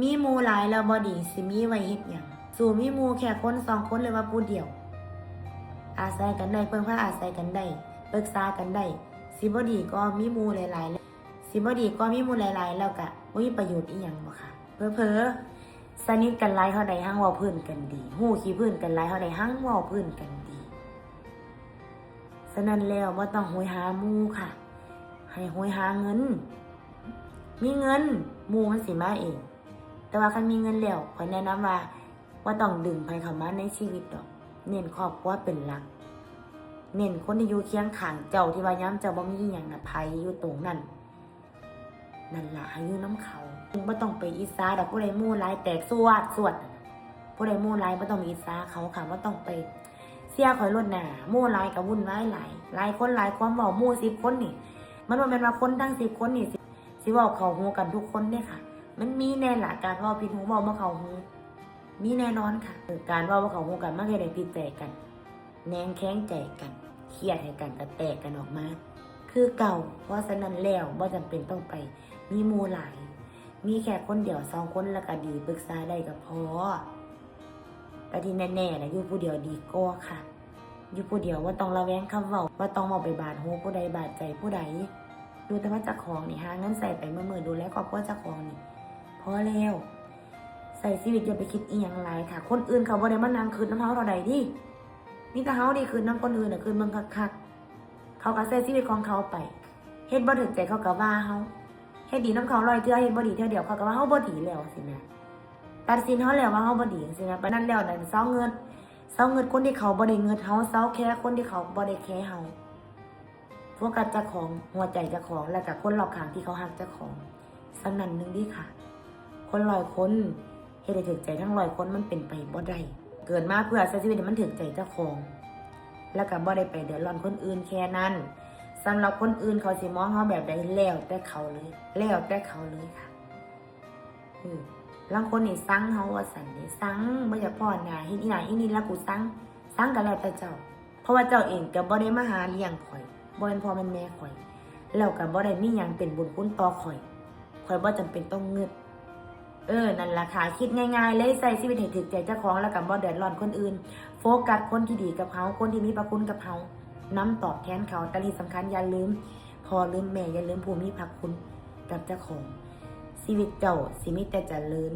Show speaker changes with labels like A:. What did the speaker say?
A: มีหมู่หลายแล้วบ่ดีสิมีไว้เฮ็ดหยังสู่มีหมู่แค่คน2คนเลยว่าผู้เดียวอาศัยกันได้เพิ่งพาอาศัยกันได้ปรึกษากันได้สิบ่ดีก็มีหมู่หลายๆสิบ่ดีก็มีหมู่หลายๆแล้วก็บ่มีประโยชน์อีหยังบ่ค่ะเผลอๆสนิทกันหลายเท่าใดหั่งเว้าพื้นกันดีฮู้ขี้พื้นกันหลายเท่าใดหั่งเว้าพื้นกันดีฉะนั้นแล้วบ่ต้องโหยหาหมู่ค่ะให้โหยหาเงินมีเงินหมู่มันสิมาเองแต่ว่าคันมีเงินแล้วข้อยแนะนำว่าต้องดึงไผเข้ามาในชีวิตดอกเน้นครอบครัวเป็นหลักเน้นคนที่อยู่เคียงข้างเจ้าที่ว่ายามเจ้าบ่มีอิหยังน่ะไผอยู่ตรงนั้นนั่นล่ะให้อยู่นำเขาบ่ต้องไปอิจฉาดอกผู้ใดหมู่หลายแตกสวดผู้ใดหมู่หลายบ่ต้องอิจฉาเขาค่ะบ่ต้องไปเสียข่อยลดหน้าหมู่หลายก็วุ่นวายหลายคนหลายความเว้าหมู่10คนนี่มันบ่แม่นว่าคนทั้ง10คนนี่สิเว้าเข้าหูกันทุกคนเด้ค่ะมันมีแน่ล่ะการเว้าผิดหูเว้าบ่เข้าหูมีแน่นอนค่ะการเว้าบ่เข้าหูกันมันก็ได้ผิดใจกันแนงแข้งใจกันเครียดให้กันก็แตกกันออกมาคือเก่าเพราะฉะนั้นแล้วบ่จำเป็นต้องไปมีหมู่หลายมีแค่คนเดียว2คนแล้วก็ดีปรึกษาได้ก็พอแต่ที่แน่ๆนะอยู่ผู้เดียวดีกว่าค่ะอยู่ผู้เดียวว่าต้องระแวงคำเว้าว่าต้องเว้าไปบาดหูผู้ใดบาดใจผู้ใดดูแต่ว่าเจ้าของนี่หาเงินใส่ไปมื้อๆดูแลครอบครัวเจ้าของนี่พอแล้วใส่ชีวิตอย่าไปคิดอีหยังหลายค่ะคนอื่นเขาบ่ได้มานั่งคืนน้ำเฮาเท่าใดดิมีแต่เฮานี่คืนน้ำคนอื่นน่ะคืนมันคักๆเขาก็ใช้ชีวิตของเขาไปเฮ็ดบ่ถึกใจเขาก็ว่าเฮาเฮ็ดดีน้ำเขา100เทื่อเฮ็ดบ่ดีเทื่อเดียวเขาก็ว่าเฮาบ่ดีแล้วสินะตัดสินเฮาแล้วว่าเฮาบ่ดีสินะปานนั้นแล้วนั่นเซาเงินคนที่เขาบ่ได้เงินเฮาเซาแค่คนที่เขาบ่ได้แคร์เฮาโฟกัสเจ้าของหัวใจเจ้าของแล้วก็คนรอบข้างที่เขารักเจ้าของสำนั้นนึงดิค่ะคน100คนเฮ็ดให้ถึกใจทั้ง100คนมันเป็นไปบ่ได้เกิดมาเพื่อใช้ชีวิตให้มันถึกใจเจ้าของแล้วก็บ่ได้ไปเดือดร้อนคนอื่นแค่นั้นสำหรับคนอื่นเขาสิมองเฮาแบบใดแล้วแต่เขาเลยค่ะบางคนนี่สั่งเฮาว่าสั่นนี่สั่งบ่อยากพ้อหน้าเฮ็ดอีหยังอีนี่แล้วกูสั่งก็แล้วแต่เจ้าเพราะว่าเจ้าเองก็บ่ได้มาหาเลี้ยงข่อยบ่เป็นพ่อเป็นแม่ข่อยแล้วก็บ่ได้มีหยังเป็นบุญคุณต่อข่อยบ่จำเป็นต้องเงึดนั่นล่ะค่ะคิดง่ายๆเลยใช้ชีวิตให้ถึกใจเจ้าของแล้วก็บ่เดือดร้อนคนอื่นโฟกัสคนที่ดีกับเฮาคนที่มีพระคุณกับเฮานำตอบแทนเขาแต่ที่สำคัญอย่าลืมพ่อลืมแม่อย่าลืมผู้มีพระคุณกับเจ้าของชีวิตเจ้าสิมีแต่เจริญ